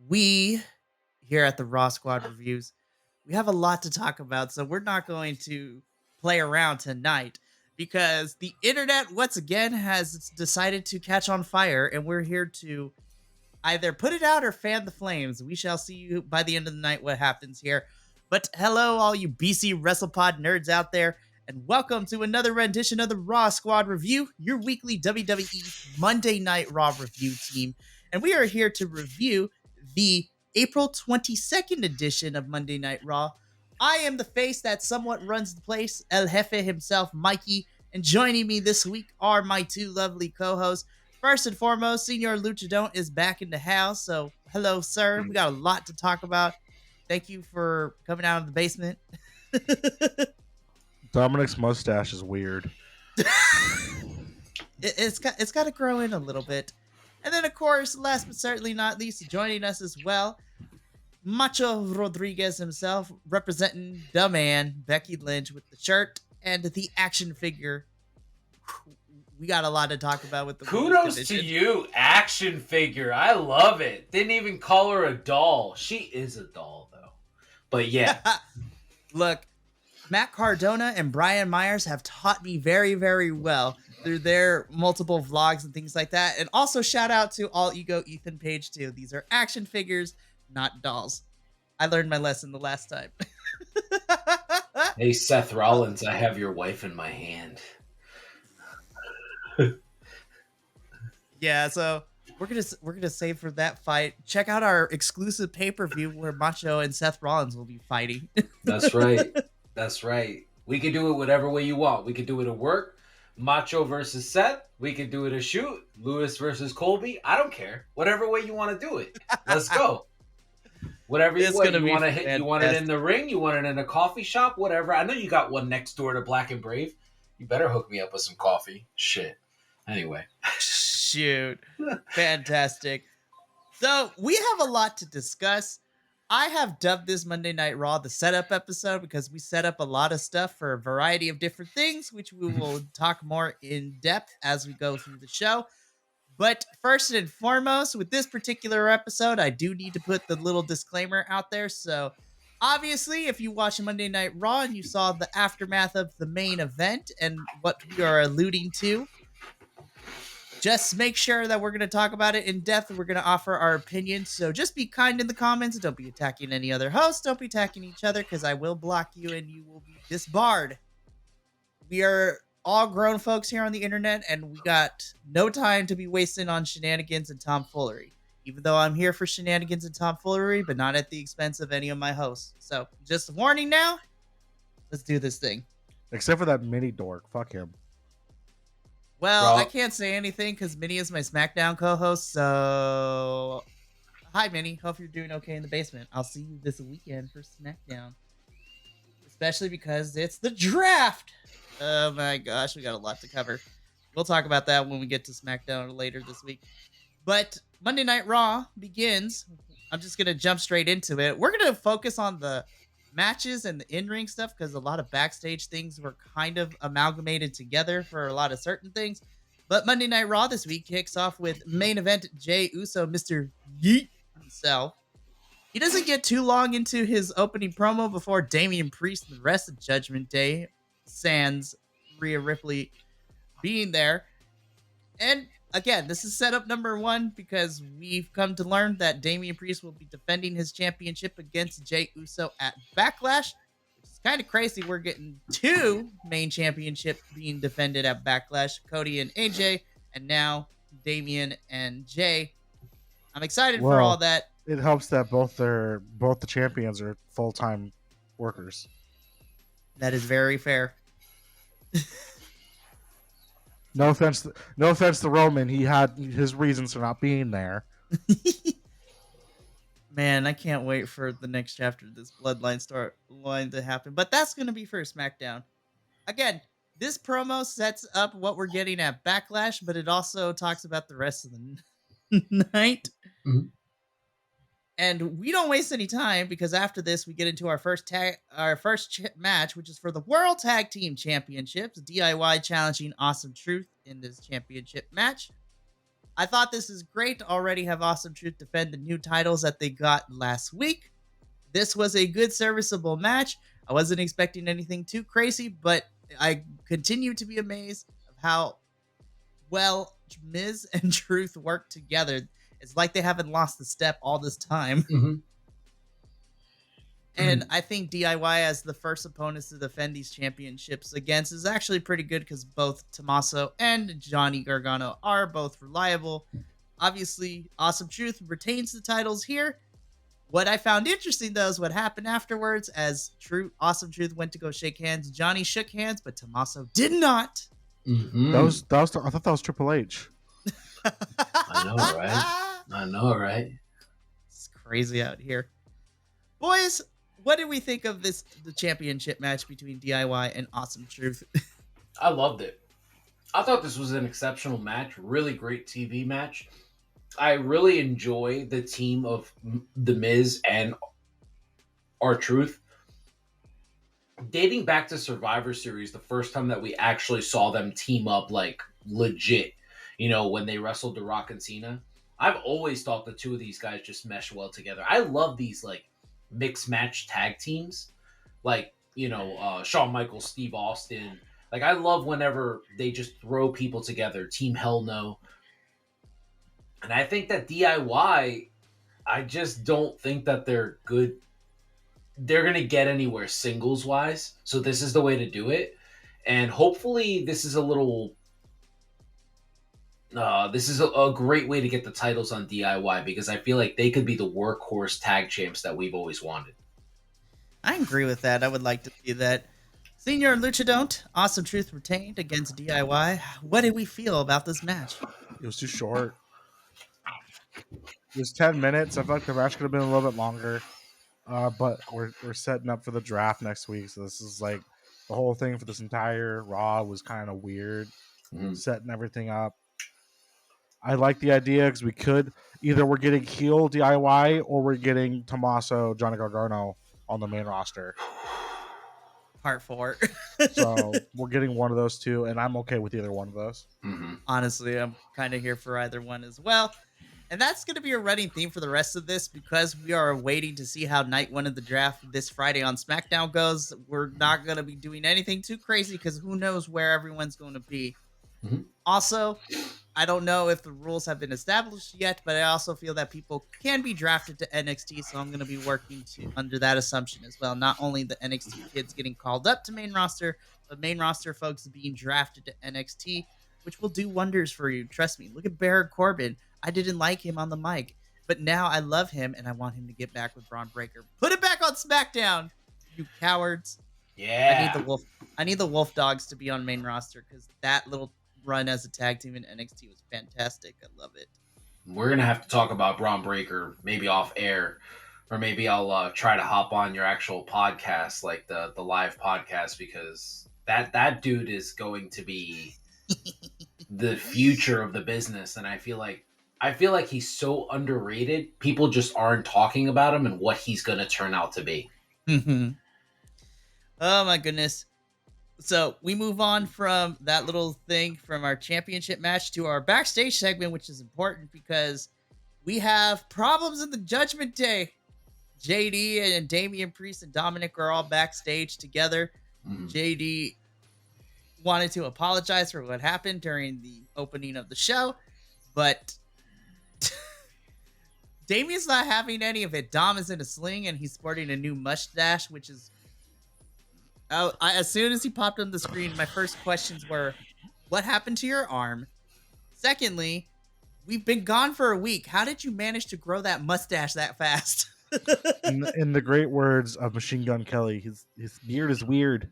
we here at the Raw Squad Reviews, we have a lot to talk about, so we're not going to play around tonight because the internet once again has decided to catch on fire, and we're here to either put it out or fan the flames. We shall see you by the end of the night what happens here. But hello, all you BC WrestlePod nerds out there, and welcome to another rendition of the Raw Squad Review, your weekly WWE Monday Night Raw review team. And we are here to review the April 22nd edition of Monday Night Raw. I am the face that somewhat runs the place, El Jefe himself, Mikey. And joining me this week are my two lovely co-hosts. First and foremost, Senor Luchadon is back in the house. So, hello, sir. We got a lot to talk about. Thank you for coming out of the basement. Dominic's mustache is weird. It's got to grow in a little bit. And then, of course, last but certainly not least, joining us as well, Macho Rodriguez himself, representing the man, Becky Lynch, with the shirt and the action figure. We got a lot to talk about with the Kudos to you, action figure. I love it. Didn't even call her a doll. She is a doll, though. But yeah. Look, Matt Cardona and Brian Myers have taught me very, very well through their multiple vlogs and things like that. And also shout out to All Ego Ethan Page, too. These are action figures, not dolls. I learned my lesson the last time. Hey, Seth Rollins, I have your wife in my hand. Yeah, so we're gonna save for that fight. Check out our exclusive pay-per-view where Macho and Seth Rollins will be fighting. That's right. That's right. We can do it whatever way you want. We could do it at work, Macho versus Seth. We could do it a shoot, Lewis versus Colby. I don't care. Whatever way you want to do it. Let's go. Whatever you want. You want to hit. You want it in the ring. You want it in a coffee shop. Whatever. I know you got one next door to Black and Brave. You better hook me up with some coffee. Shit. Anyway. Shoot. Fantastic. So we have a lot to discuss. I have dubbed this Monday Night Raw the setup episode because we set up a lot of stuff for a variety of different things, which we will talk more in depth as we go through the show. But first and foremost, with this particular episode, I do need to put the little disclaimer out there. So obviously, if you watch Monday Night Raw and you saw the aftermath of the main event and what we are alluding to, just make sure that we're going to talk about it in depth. We're going to offer our opinions. So just be kind in the comments. Don't be attacking any other hosts. Don't be attacking each other because I will block you and you will be disbarred. We are all grown folks here on the internet and we got no time to be wasting on shenanigans and tomfoolery. Even though I'm here for shenanigans and tomfoolery, but not at the expense of any of my hosts. So just a warning now. Let's do this thing. Except for that mini dork. Fuck him. Well, I can't say anything because Minnie is my SmackDown co-host. So, hi, Minnie. Hope you're doing okay in the basement. I'll see you this weekend for SmackDown. Especially because it's the draft. Oh, my gosh. We got a lot to cover. We'll talk about that when we get to SmackDown later this week. But Monday Night Raw begins. I'm just going to jump straight into it. We're going to focus on the matches and the in-ring stuff because a lot of backstage things were kind of amalgamated together for a lot of certain things. But Monday Night Raw this week kicks off with main event Jey Uso, Mr. Yeet himself. He doesn't get too long into his opening promo before Damian Priest and the rest of Judgment Day, sans Rhea Ripley being there. And again, this is setup number one because we've come to learn that Damian Priest will be defending his championship against Jey Uso at Backlash. It's kind of crazy. We're getting two main championships being defended at Backlash, Cody and AJ, and now Damian and Jay. I'm excited for all that. It helps that both the champions are full-time workers. That is very fair. No offense to Roman. He had his reasons for not being there. Man, I can't wait for the next chapter of this Bloodline storyline to happen. But that's going to be for SmackDown. Again, this promo sets up what we're getting at Backlash, but it also talks about the rest of the night. Mm-hmm. And we don't waste any time because after this, we get into our first match, which is for the World Tag Team Championships. DIY challenging Awesome Truth in this championship match. I thought this is great to already have Awesome Truth defend the new titles that they got last week. This was a good, serviceable match. I wasn't expecting anything too crazy, but I continue to be amazed of how well Miz and Truth work together. It's like they haven't lost a step all this time. Mm-hmm. And I think DIY as the first opponents to defend these championships against is actually pretty good because both Tommaso and Johnny Gargano are both reliable. Obviously, Awesome Truth retains the titles here. What I found interesting, though, is what happened afterwards as Awesome Truth went to go shake hands. Johnny shook hands, but Tommaso did not. Mm-hmm. I thought that was Triple H. I know, right? I know, right? It's crazy out here. Boys, what did we think of the championship match between DIY and Awesome Truth? I loved it. I thought this was an exceptional match. Really great TV match. I really enjoy the team of The Miz and R-Truth. Dating back to Survivor Series, the first time that we actually saw them team up like legit, when they wrestled The Rock and Cena, I've always thought the two of these guys just mesh well together. I love these like mixed match tag teams, like Shawn Michaels, Steve Austin. Like I love whenever they just throw people together. Team Hell No. And I think that DIY, I just don't think that they're good. They're going to get anywhere singles wise. So this is the way to do it. And hopefully this is a little, this is a great way to get the titles on DIY because I feel like they could be the workhorse tag champs that we've always wanted. I agree with that. I would like to see that. Senior Luchadont, Awesome Truth retained against DIY. What did we feel about this match? It was too short. It was 10 minutes. I felt like the match could have been a little bit longer. But we're setting up for the draft next week. So this is like the whole thing for this entire Raw was kind of weird. Setting everything up. I like the idea because we could either we're getting heel DIY or we're getting Tommaso, Johnny Gargano on the main roster. Part 4. So we're getting one of those two, and I'm okay with either one of those. Mm-hmm. Honestly, I'm kind of here for either one as well. And that's going to be a running theme for the rest of this because we are waiting to see how night 1 of the draft this Friday on SmackDown goes. We're not going to be doing anything too crazy because who knows where everyone's going to be. Mm-hmm. Also, I don't know if the rules have been established yet, but I also feel that people can be drafted to NXT, so I'm going to be working under that assumption as well. Not only the NXT kids getting called up to main roster, but main roster folks being drafted to NXT, which will do wonders for you. Trust me. Look at Baron Corbin. I didn't like him on the mic, but now I love him, and I want him to get back with Braun Breaker. Put it back on SmackDown, you cowards. Yeah. I need the Wolf Dogs to be on main roster because that little run as a tag team in NXT was fantastic. I love it. We're gonna have to talk about Braun Breaker maybe off air, or maybe I'll try to hop on your actual podcast, like the live podcast, because that dude is going to be the future of the business, and I feel like he's so underrated. People just aren't talking about him and what he's gonna turn out to be. Oh my goodness. So we move on from that little thing from our championship match to our backstage segment, which is important because we have problems in the Judgment Day. JD and Damian Priest and Dominic are all backstage together. JD wanted to apologize for what happened during the opening of the show, but Damian's not having any of it. Dom is in a sling and he's sporting a new mustache, which is as soon as he popped on the screen, my first questions were, what happened to your arm? Secondly, we've been gone for a week. How did you manage to grow that mustache that fast? in the great words of Machine Gun Kelly, his beard is weird.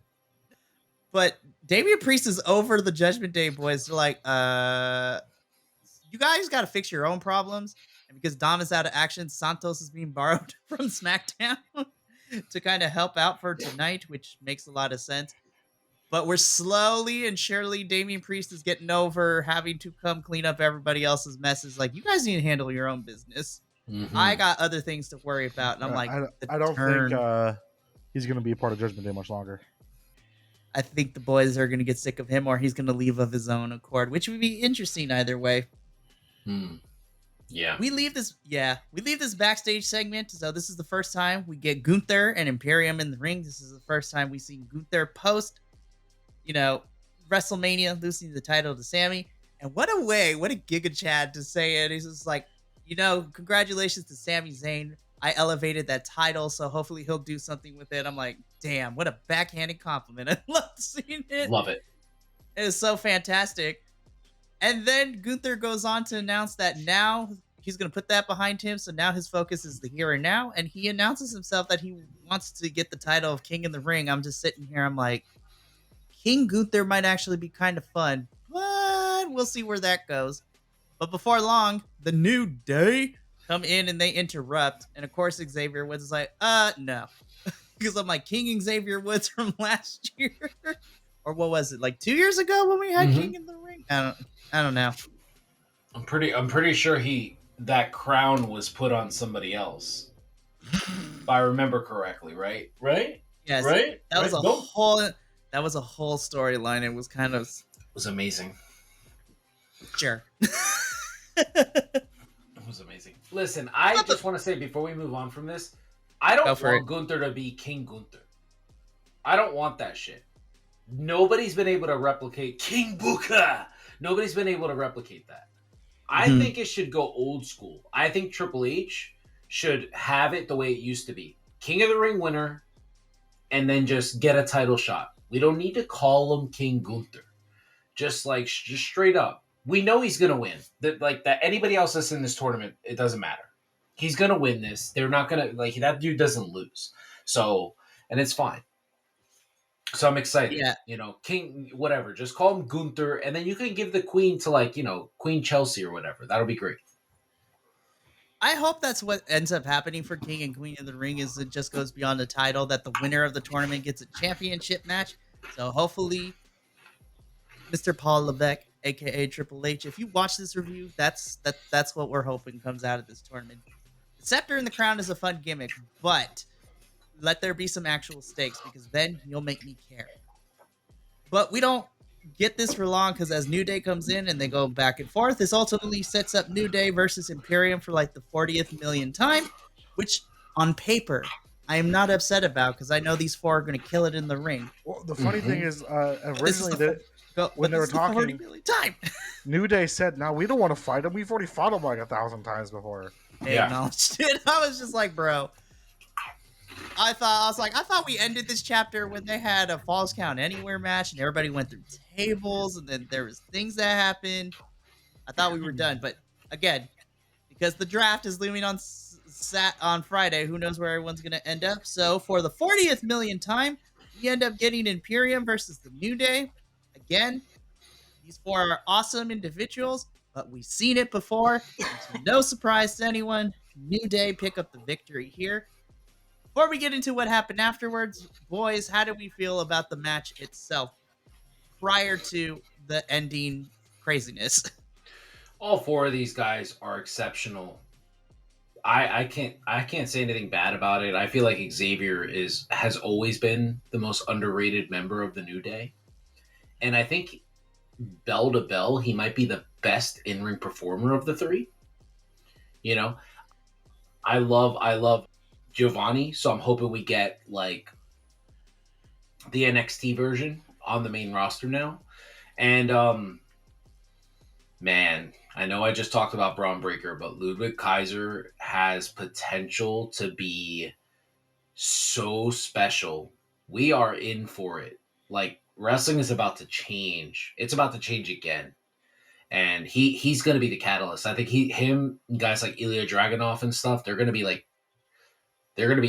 But Damian Priest is over the Judgment Day, boys. They're like, you guys got to fix your own problems. And because Dom is out of action, Santos is being borrowed from SmackDown to kind of help out for tonight, which makes a lot of sense. But we're slowly and surely, Damian Priest is getting over having to come clean up everybody else's messes. Like, you guys need to handle your own business. Mm-hmm. I got other things to worry about. And I'm like, I don't think he's going to be a part of Judgment Day much longer. I think the boys are going to get sick of him, or he's going to leave of his own accord, which would be interesting either way. Yeah. We leave this backstage segment. So this is the first time we get Gunther and Imperium in the ring. This is the first time we've seen Gunther post, WrestleMania losing the title to Sammy. And what a Giga Chad to say it. He's just like, congratulations to Sami Zayn. I elevated that title, so hopefully he'll do something with it. I'm like, damn, what a backhanded compliment. I love seeing it. Love it. It is so fantastic. And then Gunther goes on to announce that now he's going to put that behind him. So now his focus is the here and now. And he announces himself that he wants to get the title of King in the Ring. I'm just sitting here. I'm like, King Gunther might actually be kind of fun, but we'll see where that goes. But before long, the New Day come in and they interrupt. And of course, Xavier Woods is like, no. Because I'm like, King Xavier Woods from last year. Or what was it, like 2 years ago when we had King in the Ring? I don't know. I'm pretty sure that crown was put on somebody else. If I remember correctly, right? Right? Yes. Right? That was a whole storyline. It was kind of It was amazing. Sure. It was amazing. Listen, I just want to say before we move on from this, I don't want Gunther to be King Gunther. I don't want that shit. Nobody's been able to replicate King Booker. Nobody's been able to replicate that. I think it should go old school. I think Triple H should have it the way it used to be. King of the Ring winner, and then just get a title shot. We don't need to call him King Gunther. Just straight up. We know he's going to win. That anybody else that's in this tournament, it doesn't matter. He's going to win this. They're not going to, that dude doesn't lose. So, and it's fine. So I'm excited. Yeah. King, whatever. Just call him Gunther, and then you can give the queen to Queen Chelsea or whatever. That'll be great. I hope that's what ends up happening for King and Queen of the Ring is it just goes beyond the title, that the winner of the tournament gets a championship match. So hopefully Mr. Paul Levesque, aka Triple H, if you watch this review, that's what we're hoping comes out of this tournament. The scepter and the crown is a fun gimmick, but let there be some actual stakes, because then you'll make me care. But we don't get this for long, because as New Day comes in and they go back and forth, this ultimately sets up New Day versus Imperium for the 40th millionth time, which on paper I am not upset about, because I know these four are going to kill it in the ring. Well, the funny thing is, originally when they were talking, New Day said, "No, we don't want to fight him. We've already fought him 1,000 times before." They acknowledged it. I was just like, bro. I thought we ended this chapter when they had a Falls Count Anywhere match and everybody went through tables and then there was things that happened. I thought we were done, but again, because the draft is looming on Friday, who knows where everyone's going to end up. So for the 40th millionth time, we end up getting Imperium versus the New Day. Again, these four are awesome individuals, but we've seen it before. It's no surprise to anyone. New Day pick up the victory here. Before we get into what happened afterwards, boys, how do we feel about the match itself prior to the ending craziness? All four of these guys are exceptional. I can't say anything bad about it. I feel like Xavier has always been the most underrated member of the New Day. And I think bell to bell, he might be the best in-ring performer of the three. I love Giovanni, so I'm hoping we get the NXT version on the main roster now. And man, I know I just talked about Braun Breaker, but Ludwig Kaiser has potential to be so special. We are in for it. Wrestling is about to change. It's about to change again. And he's going to be the catalyst. I think guys like Ilya Dragunov and stuff, they're going to be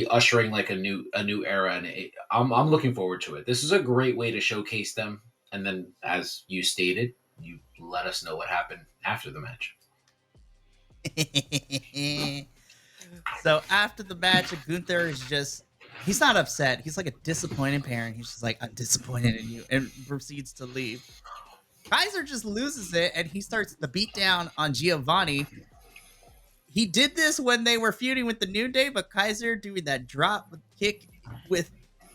ushering a new era, and I'm looking forward to it. This is a great way to showcase them, and then, as you stated, you let us know what happened after the match. So after the match, Gunther is he's not upset. He's like a disappointed parent. He's just like, I'm disappointed in you, and proceeds to leave. Kaiser just loses it, and he starts the beatdown on Giovanni. He did this when they were feuding with the New Day, but Kaiser doing that drop kick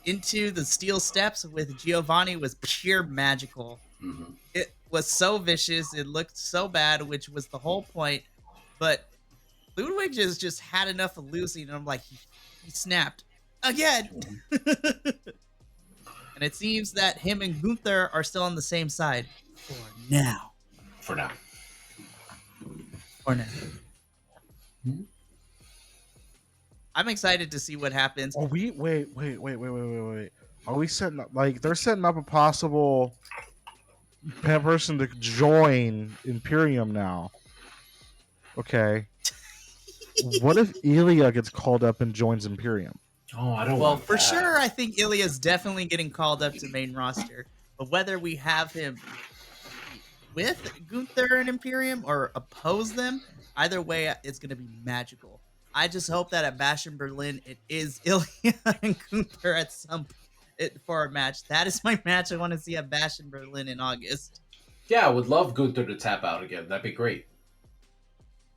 into the steel steps with Giovanni was pure magical. It was so vicious. It looked so bad, which was the whole point. But Ludwig just had enough of losing, and I'm like, he snapped again. And it seems that him and Gunther are still on the same side for now. For now. For now. I'm excited to see what happens. Oh, wait. Are we setting up, like, they're setting up a possible person to join Imperium now? Okay. What if Ilya gets called up and joins Imperium? Oh, I don't Well, want for that. sure, I think Ilya's definitely getting called up to main roster. But whether we have him with Gunther and Imperium or oppose them, either way, it's going to be magical. I just hope that at Bash in Berlin, it is Ilya and Gunther at for a match. That is my match I want to see at Bash in Berlin in August. Yeah, I would love Gunther to tap out again. That'd be great.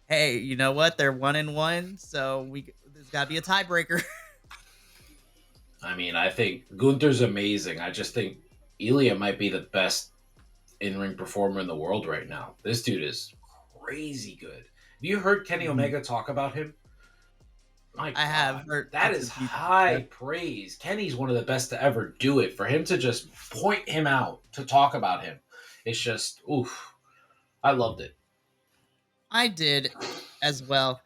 Hey, you know what? They're 1-1, so there's got to be a tiebreaker. I mean, I think Gunther's amazing. I just think Ilya might be the best in-ring performer in the world right now. This dude is crazy good. Have you heard Kenny Omega talk about him? My God, I have heard that is high praise. Kenny's one of the best to ever do it. For him to just point him out, to talk about him, it's just, oof. I loved it. I did as well.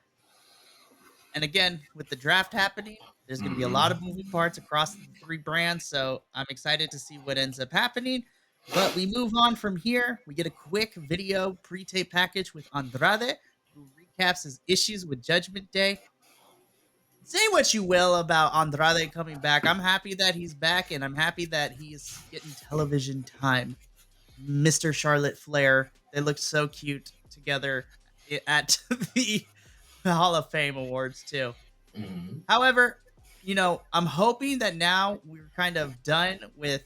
And again, with the draft happening, there's going to be a lot of moving parts across the 3 brands, so I'm excited to see what ends up happening. But we move on from here. We get a quick video pre-tape package with Andrade, who recaps his issues with Judgment Day. Say what you will about Andrade coming back. I'm happy that he's back, and I'm happy that he's getting television time. Mr. Charlotte Flair, they looked so cute together at the Hall of Fame Awards, too. However, I'm hoping that now we're kind of done with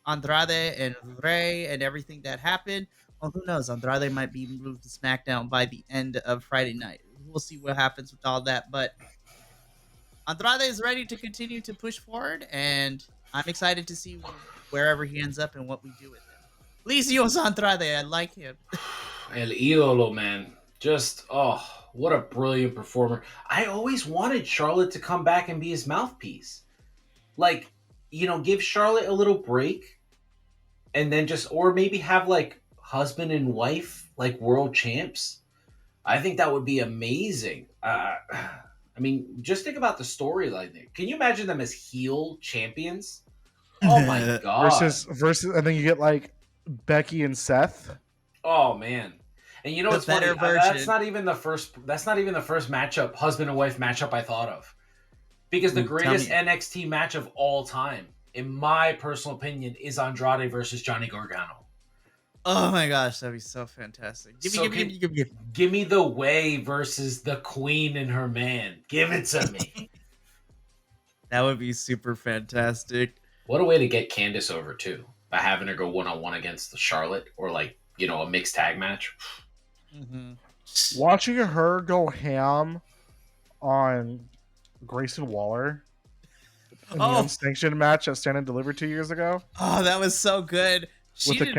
Andrade and Rey and everything that happened. Well, who knows? Andrade might be moved to SmackDown by the end of Friday night. We'll see what happens with all that. But Andrade is ready to continue to push forward, and I'm excited to see wherever he ends up and what we do with him. Licios Andrade, I like him. El Idolo, man. Just, what a brilliant performer. I always wanted Charlotte to come back and be his mouthpiece. Like, give Charlotte a little break and then or maybe have like husband and wife, like world champs. I think that would be amazing. I mean, just think about the storyline there. Can you imagine them as heel champions? Oh my God. Versus, and then you get like Becky and Seth. Oh man. And you know what's funny? That's not even the first matchup, husband and wife matchup I thought of. Because the greatest NXT match of all time, in my personal opinion, is Andrade versus Johnny Gargano. Oh my gosh, that'd be so fantastic. Give me the Way versus the Queen and her man. Give it to me. That would be super fantastic. What a way to get Candice over too, by having her go 1-on-1 against the Charlotte, or like, a mixed tag match. Watching her go ham on Grayson Waller in the unsanctioned match at Stand and Deliver 2 years ago. Oh, that was so good. He handed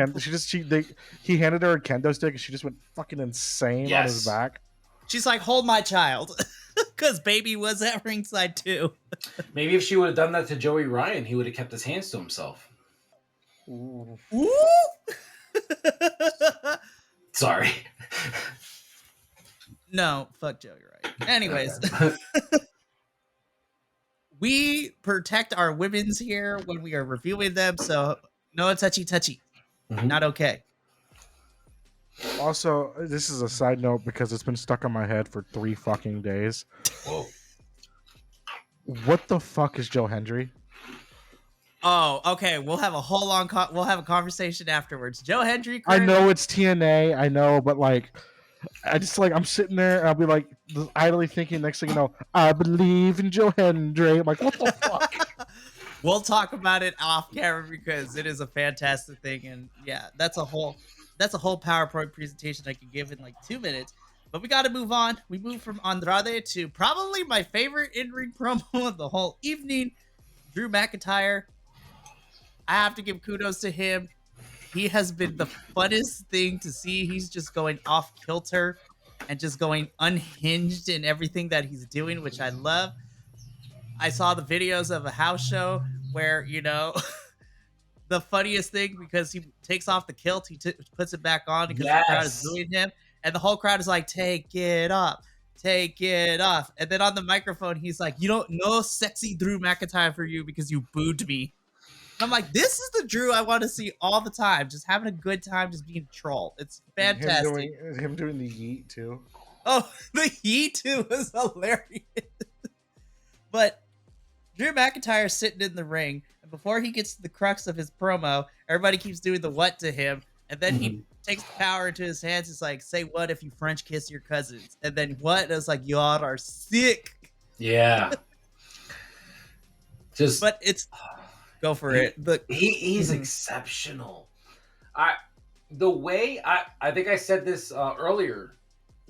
her a kendo stick and she just went fucking insane on his back. She's like, hold my child. Because baby was at ringside too. Maybe if she would have done that to Joey Ryan, he would have kept his hands to himself. Ooh. Sorry. No, fuck Joey Ryan. Anyways. We protect our women's here when we are reviewing them, so no touchy. Not okay. Also, this is a side note because it's been stuck on my head for 3 fucking days. Whoa. What the fuck is Joe Hendry? Oh, okay. We'll have a whole we'll have a conversation afterwards. Joe Hendry. I know it's TNA, I know, but like, I just I'm sitting there and I'll be like idly thinking. Next thing you know, I believe in Joe Hendry. I'm like, what the fuck? We'll talk about it off camera because it is a fantastic thing, and yeah, that's a whole PowerPoint presentation I could give in like 2 minutes. But we got to move on. We move from Andrade to probably my favorite in-ring promo of the whole evening, Drew McIntyre. I have to give kudos to him. he has been the funnest thing to see. He's just going off kilter and just going unhinged in everything that he's doing, which I love. I saw the videos of a house show where, the funniest thing, because he takes off the kilt, he puts it back on because the crowd is Yes. booing him, and the whole crowd is like, "Take it off, take it off." And then on the microphone, he's like, "You don't know sexy Drew McIntyre for you because you booed me." And I'm like, this is the Drew I want to see all the time, just having a good time, just being a troll. It's And fantastic. him doing the yeet too. Oh, the he too was hilarious. But Drew McIntyre sitting in the ring, and before he gets to the crux of his promo, everybody keeps doing the what to him, and then he takes the power into his hands. It's like, say what if you French kiss your cousins? And then what? And it's like, y'all are sick. Yeah. Just But it's go for it. He's exceptional. I think I said this earlier.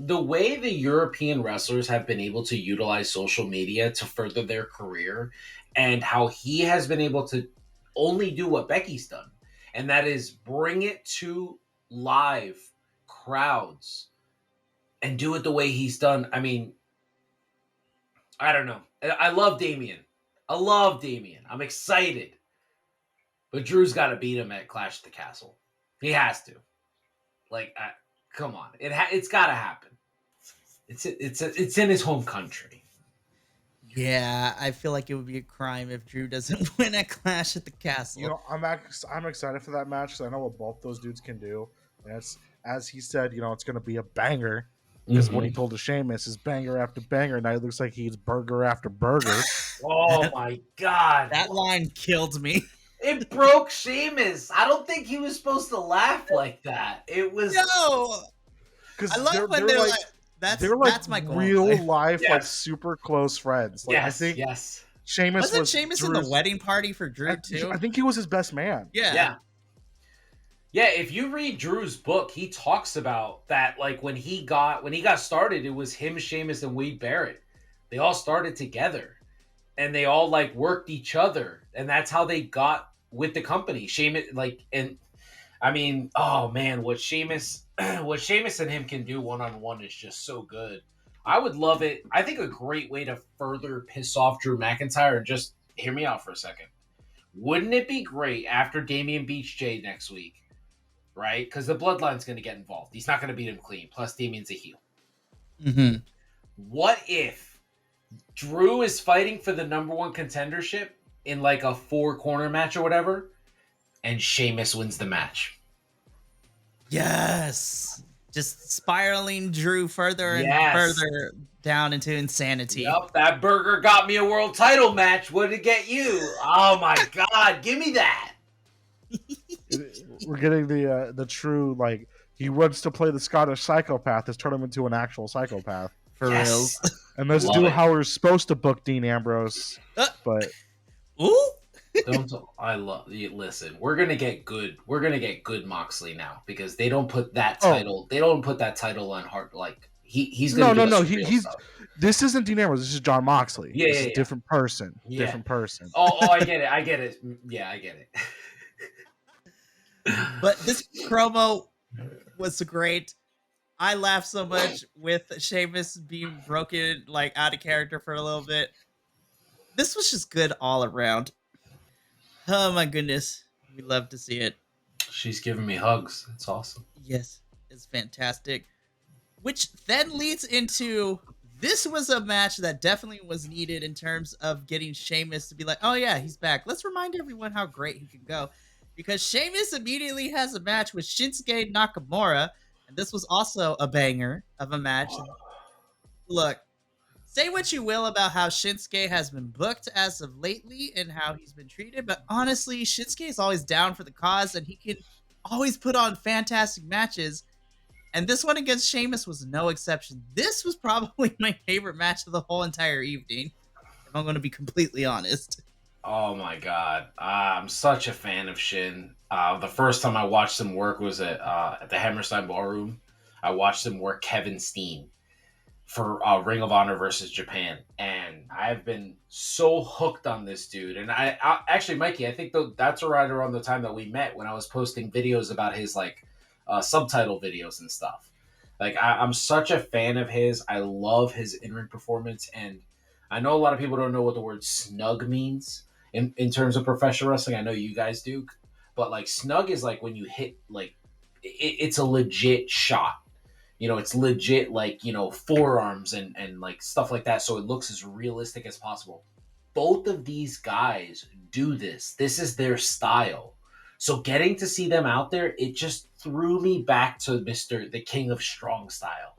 The way the European wrestlers have been able to utilize social media to further their career, and how he has been able to only do what Becky's done, and that is bring it to live crowds and do it the way he's done. I mean, I don't know. I love Damian. I'm excited. But Drew's got to beat him at Clash at the Castle. He has to. Come on. It's got to happen. It's in his home country. Yeah, I feel like it would be a crime if Drew doesn't win at Clash at the Castle. I'm excited for that match because I know what both those dudes can do. And it's, as he said, it's going to be a banger. Because what he told to Sheamus is banger after banger. Now it looks like he's burger after burger. Oh my God. That line killed me. It broke Sheamus. I don't think he was supposed to laugh like that. It was No. Because I love when they're like, that's my goal. Real life, like super close friends. Like, I think Sheamus wasn't Sheamus in the wedding party for Drew too? I think he was his best man. Yeah. If you read Drew's book, he talks about that. Like when he got started, it was him, Sheamus, and Wade Barrett. They all started together, and they all like worked each other, and that's how they got with the company. Sheamus, I mean, oh man, what Sheamus and him can do one-on-one is just so good. I would love it. I think a great way to further piss off Drew McIntyre, and just hear me out for a second. Wouldn't it be great after Damian beats Jay next week, right? Because the Bloodline's going to get involved. He's not going to beat him clean. Plus, Damian's a heel. Mm-hmm. What if Drew is fighting for the number one contendership in like a 4-corner match or whatever, and Sheamus wins the match? Yes. Just spiraling Drew further and further down into insanity. Yep, that burger got me a world title match. What did it get you? Oh my God, give me that. We're getting the true, like, he wants to play the Scottish psychopath. Has turned him into an actual psychopath. For reals. And let's do how we're supposed to book Dean Ambrose. But ooh. Listen, we're gonna get good. We're gonna get good Moxley now, because they don't put that title. They don't put that title on Hart. Like he's gonna no. He's this isn't Dean Ambrose. This is John Moxley. Yeah, this is a different person. Yeah. Different person. Oh, I get it. Yeah, I get it. But this promo was great. I laughed so much with Sheamus being broken, like out of character for a little bit. This was just good all around. Oh my goodness. We love to see it. She's giving me hugs. It's awesome. Yes, it's fantastic. Which then leads into, this was a match that definitely was needed in terms of getting Sheamus to be like, oh yeah, he's back. Let's remind everyone how great he can go. Because Sheamus immediately has a match with Shinsuke Nakamura. And this was also a banger of a match. Look, say what you will about how Shinsuke has been booked as of lately and how he's been treated, but honestly, Shinsuke is always down for the cause, and he can always put on fantastic matches. And this one against Sheamus was no exception. This was probably my favorite match of the whole entire evening, if I'm going to be completely honest. Oh my God. I'm such a fan of Shin. The first time I watched him work was at the Hammerstein Ballroom. I watched him work Kevin Steen. for Ring of Honor versus Japan, and I've been so hooked on this dude. And I actually, Mikey, I think that's right around the time that we met when I was posting videos about his like subtitle videos and stuff. Like I'm such a fan of his. I love his in-ring performance, and I know a lot of people don't know what the word snug means in terms of professional wrestling. I know you guys do, but like snug is like when you hit like it's a legit shot. It's legit like, forearms and like stuff like that. So it looks as realistic as possible. Both of these guys do this. This is their style. So getting to see them out there, it just threw me back to the King of Strong Style.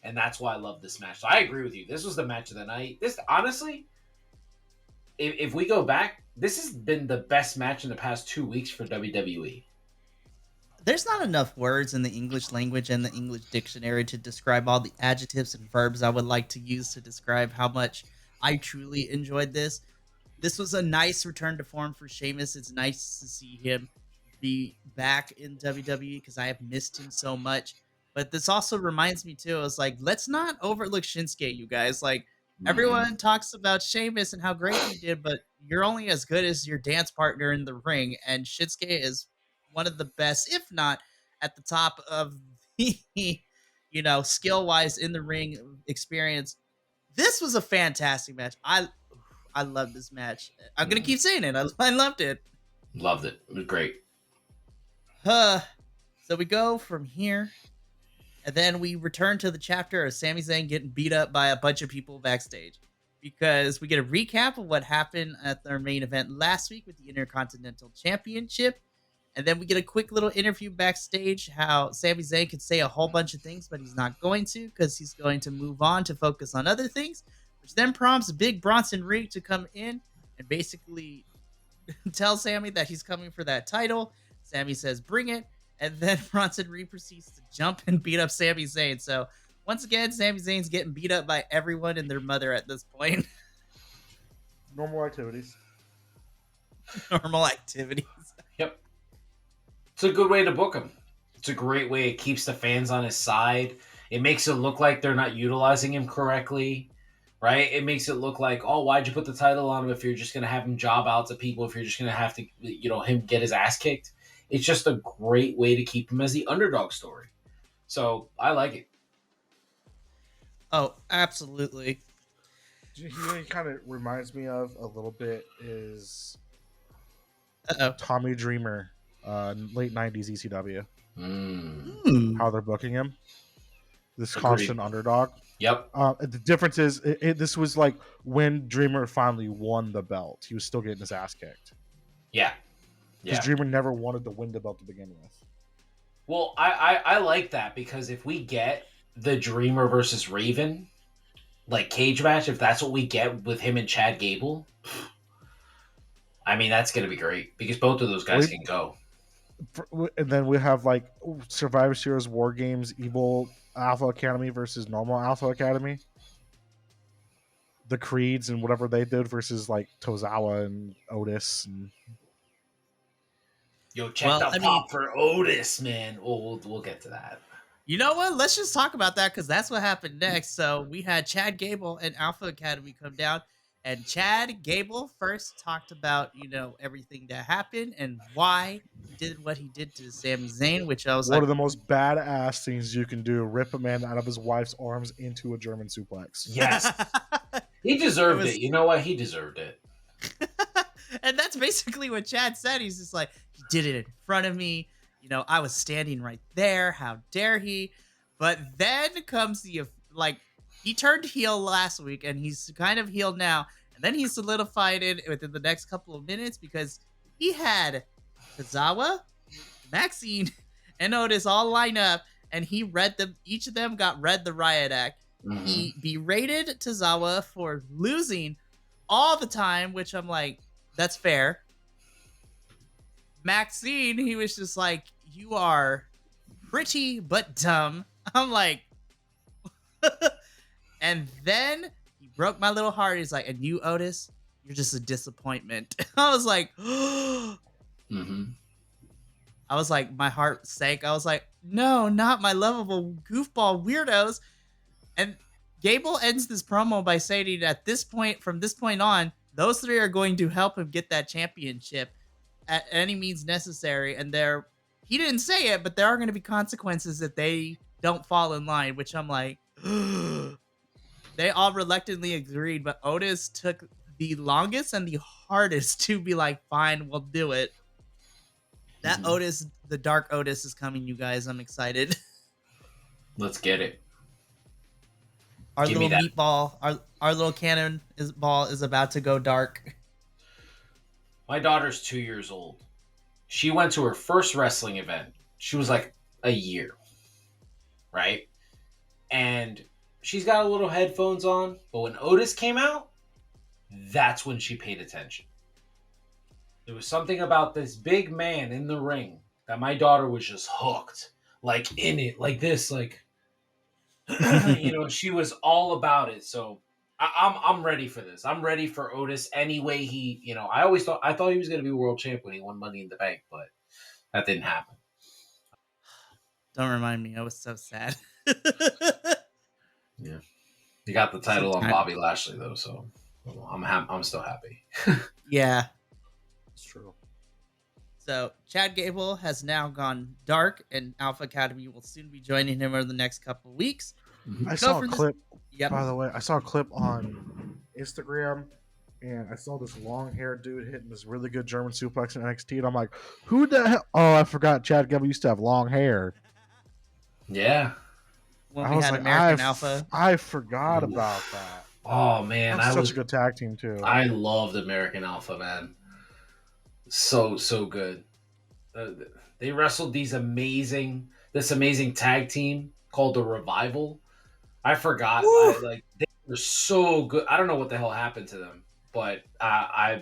And that's why I love this match. So I agree with you. This was the match of the night. This, honestly, if we go back, this has been the best match in the past 2 weeks for WWE. There's not enough words in the English language and the English dictionary to describe all the adjectives and verbs I would like to use to describe how much I truly enjoyed this. This was a nice return to form for Sheamus. It's nice to see him be back in WWE because I have missed him so much. But this also reminds me too, I was like, let's not overlook Shinsuke, you guys. Like, everyone talks about Sheamus and how great he did, but you're only as good as your dance partner in the ring. And Shinsuke is one of the best, if not at the top of the, skill wise in the ring experience. This was a fantastic match. I love this match. I'm gonna keep saying it. I loved it. Loved it. It was great. So we go from here, and then we return to the chapter of Sami Zayn getting beat up by a bunch of people backstage, because we get a recap of what happened at their main event last week with the Intercontinental Championship. And then we get a quick little interview backstage how Sami Zayn could say a whole bunch of things, but he's not going to because he's going to move on to focus on other things, which then prompts Big Bronson Reed to come in and basically tell Sami that he's coming for that title. Sami says, bring it. And then Bronson Reed proceeds to jump and beat up Sami Zayn. So once again, Sami Zayn's getting beat up by everyone and their mother at this point. Normal activities. Normal activities. Yep. It's a good way to book him. It's a great way. It keeps the fans on his side. It makes it look like they're not utilizing him correctly, right? It makes it look like, oh, why'd you put the title on him if you're just going to have him job out to people, if you're just going to have to, him get his ass kicked? It's just a great way to keep him as the underdog story. So I like it. Oh, absolutely. He kind of reminds me of a little bit is Tommy Dreamer. Late 90s ECW. How they're booking him. This constant underdog. Yep. The difference is this was like when Dreamer finally won the belt. He was still getting his ass kicked. Yeah. Because Dreamer never wanted to win the belt to begin with. Well, I like that, because if we get the Dreamer versus Raven like cage match, if that's what we get with him and Chad Gable, I mean, that's going to be great because both of those guys can go. And then we have like Survivor Series War Games, Evil Alpha Academy versus Normal Alpha Academy. The Creeds and whatever they did versus like Tozawa and Otis. And... Yo, check the pop for Otis, man. Oh, we'll get to that. You know what? Let's just talk about that because that's what happened next. So we had Chad Gable and Alpha Academy come down. And Chad Gable first talked about, everything that happened and why he did what he did to Sami Zayn, which I was one of the most badass things you can do, rip a man out of his wife's arms into a German suplex. Yes. He deserved it. You know what? He deserved it. And that's basically what Chad said. He's just like, he did it in front of me. I was standing right there. How dare he? But then comes the, he turned heel last week, and he's kind of healed now. And then he solidified it within the next couple of minutes because he had Tozawa, Maxine, and Otis all line up, and he read them. Each of them got read the riot act. Mm-hmm. He berated Tozawa for losing all the time, which I'm like, that's fair. Maxine, he was just like, you are pretty but dumb. I'm like... And then he broke my little heart. He's like, and you, Otis, you're just a disappointment. I was like, mm-hmm. I was like, my heart sank. I was like, no, not my lovable goofball weirdos. And Gable ends this promo by saying at this point, from this point on, those three are going to help him get that championship at any means necessary. And he didn't say it, but there are going to be consequences if they don't fall in line, which I'm like, they all reluctantly agreed, but Otis took the longest and the hardest to be like, fine, we'll do it. That Otis, the Dark Otis is coming, you guys. I'm excited. Let's get it. Our little meatball, our little cannon ball is about to go dark. My daughter's 2 years old. She went to her first wrestling event. She was like a year, right? And she's got a little headphones on, but when Otis came out, that's when she paid attention. There was something about this big man in the ring that my daughter was just hooked, like in it, like this, like she was all about it. So I'm ready for this. I'm ready for Otis any way he, I thought he was going to be world champ when he won Money in the Bank, but that didn't happen. Don't remind me. I was so sad. Yeah. He got the title on Bobby Lashley though, so I'm still happy. Yeah. It's true. So Chad Gable has now gone dark, and Alpha Academy will soon be joining him over the next couple of weeks. I saw a clip. By the way, I saw a clip on Instagram, and I saw this long-haired dude hitting this really good German suplex in NXT, and I'm like, who the hell? Oh, I forgot Chad Gable used to have long hair. Yeah. When we had American Alpha. I forgot about that. Oh, man. That's such a good tag team, too. I loved American Alpha, man. So good. They wrestled this amazing tag team called the Revival. I forgot. They were so good. I don't know what the hell happened to them, but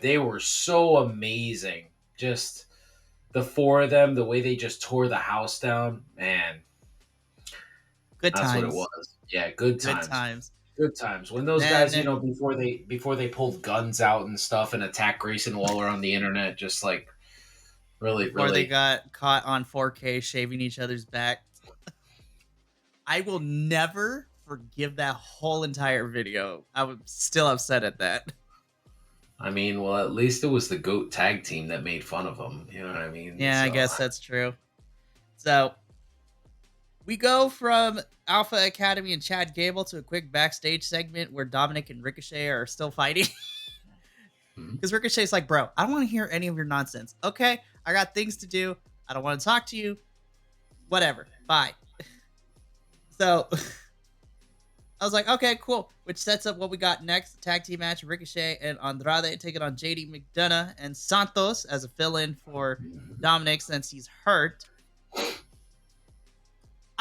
they were so amazing. Just the four of them, the way they just tore the house down, man. Good times. That's what it was. Yeah, good times. Good times. When those guys, before they pulled guns out and stuff and attacked Grayson Waller on the internet, just like really. Or they got caught on 4K shaving each other's back. I will never forgive that whole entire video. I was still upset at that. I mean, well, at least it was the GOAT tag team that made fun of them. You know what I mean? Yeah, I guess that's true. So we go from Alpha Academy and Chad Gable to a quick backstage segment where Dominic and Ricochet are still fighting. Because Ricochet's like, bro, I don't want to hear any of your nonsense. Okay, I got things to do. I don't want to talk to you. Whatever. Bye. So I was like, okay, cool. Which sets up what we got next. Tag team match, Ricochet and Andrade taking on JD McDonough and Santos as a fill-in for Dominic since he's hurt.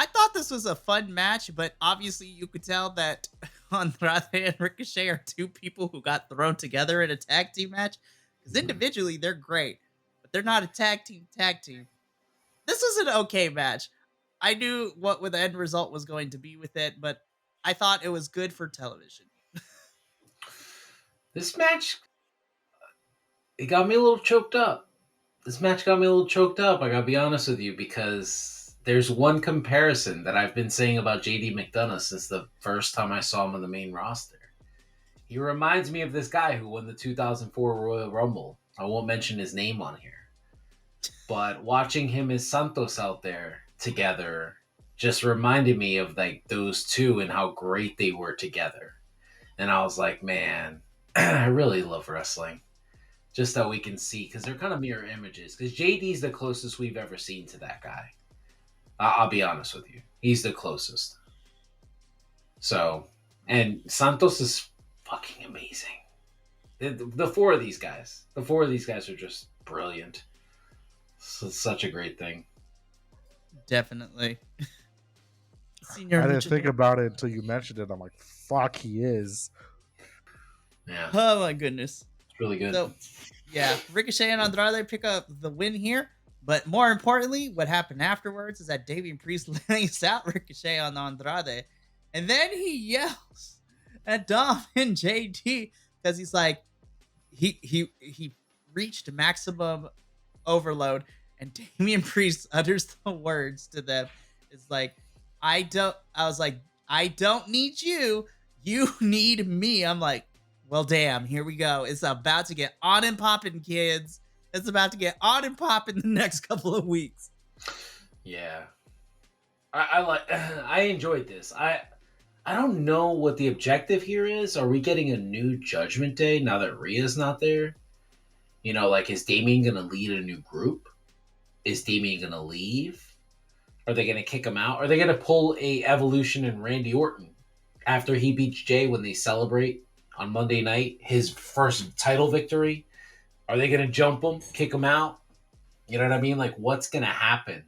I thought this was a fun match, but obviously you could tell that Andrade and Ricochet are two people who got thrown together in a tag team match. Because individually, they're great, but they're not a tag team. This was an okay match. I knew what the end result was going to be with it, but I thought it was good for television. This match, it got me a little choked up. I gotta be honest with you, because there's one comparison that I've been saying about JD McDonough since the first time I saw him on the main roster. He reminds me of this guy who won the 2004 Royal Rumble. I won't mention his name on here. But watching him and Santos out there together just reminded me of like those two and how great they were together. And I was like, man, I really love wrestling. Just that we can see, because they're kind of mirror images. Because JD's the closest we've ever seen to that guy. I'll be honest with you. He's the closest. So, and Santos is fucking amazing. The four of these guys. Are just brilliant. It's such a great thing. Definitely. I didn't think about it until you mentioned it. I'm like, fuck, he is. Yeah. Oh my goodness. It's really good. So, yeah, Ricochet and Andrade pick up the win here. But more importantly, what happened afterwards is that Damian Priest lays out Ricochet on Andrade. And then he yells at Dom and JD because he's like, he reached maximum overload. And Damian Priest utters the words to them. It's like, I don't need you. You need me. I'm like, well, damn, here we go. It's about to get on and popping, kids. It's about to get on and popping the next couple of weeks. Yeah. I like I enjoyed this. I don't know what the objective here is. Are we getting a new Judgment Day now that Rhea's not there? You know, like, is Damien gonna lead a new group? Is Damien gonna leave? Are they gonna kick him out? Are they gonna pull a Evolution in Randy Orton after he beats Jay when they celebrate on Monday night his first title victory? Are they gonna jump him, kick him out? You know what I mean? Like, what's gonna happen?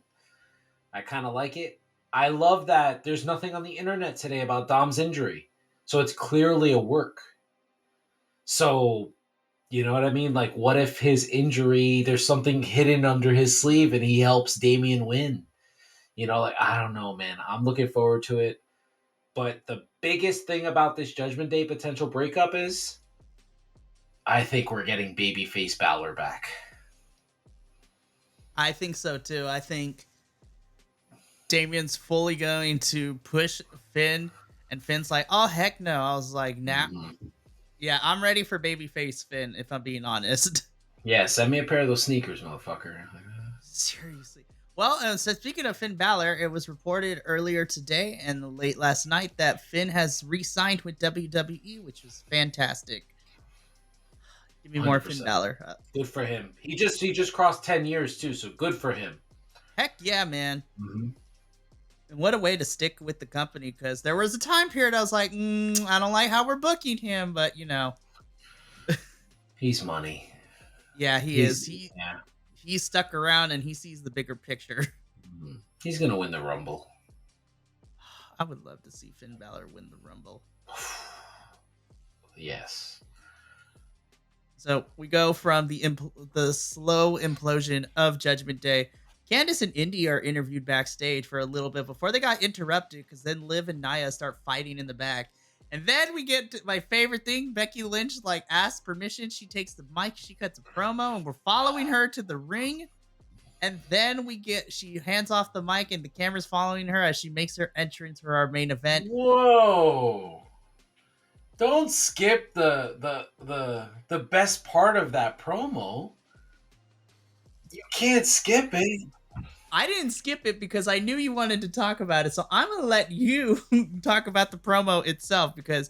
I kind of like it. I love that there's nothing on the internet today about Dom's injury. So it's clearly a work. So, you know what I mean? Like, what if his injury, there's something hidden under his sleeve and he helps Damien win? You know, like, I don't know, man. I'm looking forward to it. But the biggest thing about this Judgment Day potential breakup is I think we're getting babyface Balor back. I think so, too. I think Damien's fully going to push Finn, and Finn's like, oh, heck no. I was like, nah. Mm-hmm. Yeah, I'm ready for babyface Finn, if I'm being honest. Yeah, send me a pair of those sneakers, motherfucker. Seriously. Well, so speaking of Finn Balor, it was reported earlier today and late last night that Finn has re-signed with WWE, which was fantastic. Give me 100%. More Finn Balor. Good for him. He just crossed 10 years, too, so good for him. Heck yeah, man. Mm-hmm. And what a way to stick with the company, because there was a time period I was like, I don't like how we're booking him, but, you know. He's money. Yeah, he's stuck around and he sees the bigger picture. He's going to win the Rumble. I would love to see Finn Balor win the Rumble. Yes. So we go from the slow implosion of Judgment Day. Candice and Indy are interviewed backstage for a little bit before they got interrupted, because then Liv and Nia start fighting in the back. And then we get to my favorite thing. Becky Lynch asks permission. She takes the mic. She cuts a promo, and we're following her to the ring. And then she hands off the mic, and the camera's following her as she makes her entrance for our main event. Whoa! Don't skip the best part of that promo. You can't skip it. I didn't skip it because I knew you wanted to talk about it. So I'm going to let you talk about the promo itself, because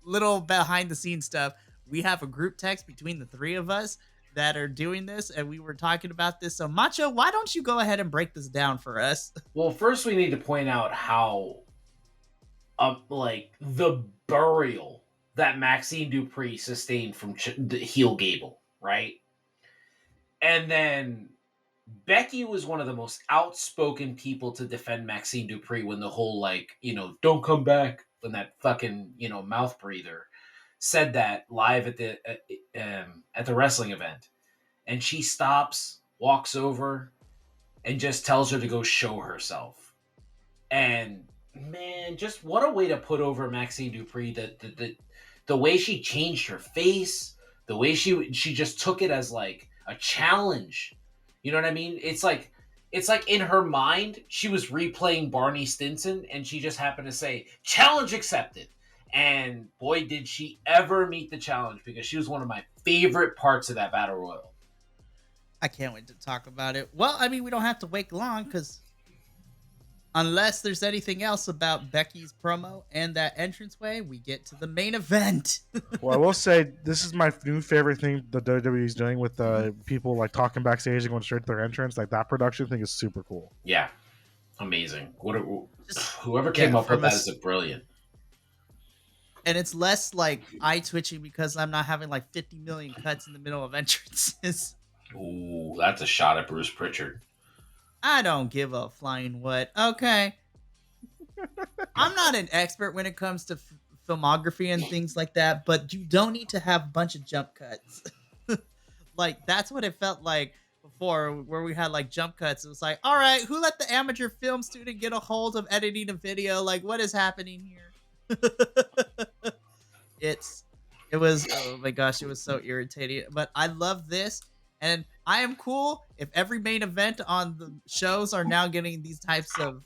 little behind the scenes stuff. We have a group text between the three of us that are doing this, and we were talking about this. So Macho, why don't you go ahead and break this down for us? Well, first we need to point out how the burial that Maxine Dupree sustained from the heel Gable, right? And then Becky was one of the most outspoken people to defend Maxine Dupree when the whole, don't come back, when that fucking, mouth breather said that live at the wrestling event. And she stops, walks over, and just tells her to go show herself. And, man, just what a way to put over Maxine Dupree. The way she changed her face, the way she just took it as, a challenge. You know what I mean? It's like in her mind, she was replaying Barney Stinson, and she just happened to say, challenge accepted. And boy, did she ever meet the challenge, because she was one of my favorite parts of that Battle Royal. I can't wait to talk about it. Well, I mean, we don't have to wait long, because unless there's anything else about Becky's promo and that entranceway, we get to the main event. Well, I will say this is my new favorite thing the WWE is doing with people talking backstage and going straight to their entrance. That production thing is super cool. Yeah, amazing. Whoever came up with that is brilliant. And it's less eye twitching because I'm not having 50 million cuts in the middle of entrances. Ooh, that's a shot at Bruce Pritchard. I don't give a flying what. Okay. I'm not an expert when it comes to filmography and things like that, but you don't need to have a bunch of jump cuts. That's what it felt like before, where we had jump cuts. It was all right, who let the amateur film student get a hold of editing a video? What is happening here? It was, oh my gosh, it was so irritating. But I love this. And I am cool if every main event on the shows are now getting these types of,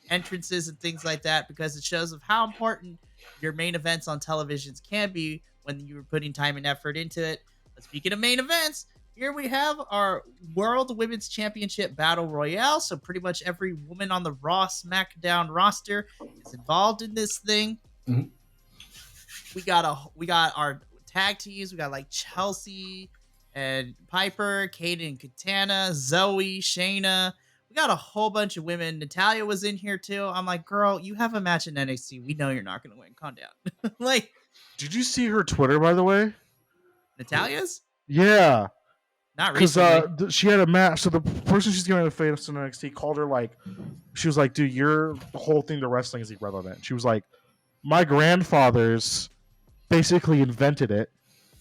entrances and things like that, because it shows of how important your main events on televisions can be when you're putting time and effort into it. But speaking of main events, here we have our World Women's Championship Battle Royale. So pretty much every woman on the Raw SmackDown roster is involved in this thing. Mhm. We got our tag teams. We got like Chelsea and Piper, Kaden, Katana, Zoe, Shayna. We got a whole bunch of women. Natalia was in here too. I'm like, girl, you have a match in NXT. We know you're not going to win. Calm down. Like, Did you see her Twitter, by the way? Natalia's? Yeah. Not Because recently. she had a match. So the person she's going to face in NXT called her like, she was like, dude, your whole thing to wrestling is irrelevant. She was like, my grandfathers basically invented it.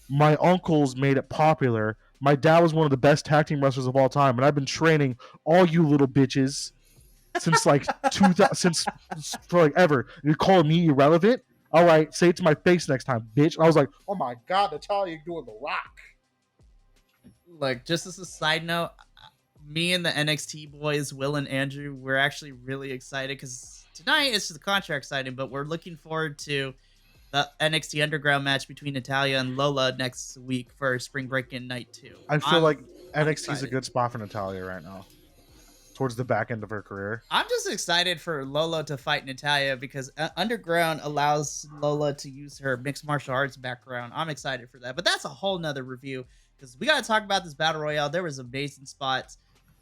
My uncles made it popular. My dad was one of the best tag team wrestlers of all time, and I've been training all you little bitches since like 2000, since for like ever. You're calling me irrelevant? All right, say it to my face next time, bitch. And I was like, oh my god, Natalia, you're doing the Rock. Like, just as a side note, me and the NXT boys, Will and Andrew, we're actually really excited because tonight it's just the contract signing, but we're looking forward to the NXT Underground match between Natalia and Lola next week for Spring Break-In Night 2. I feel like NXT is a excited. good spot for Natalia right now, towards the back end of her career. I'm just excited for Lola to fight Natalia because Underground allows Lola to use her mixed martial arts background. I'm excited for that, but that's a whole nother review because we got to talk about this Battle Royale. There was amazing spots.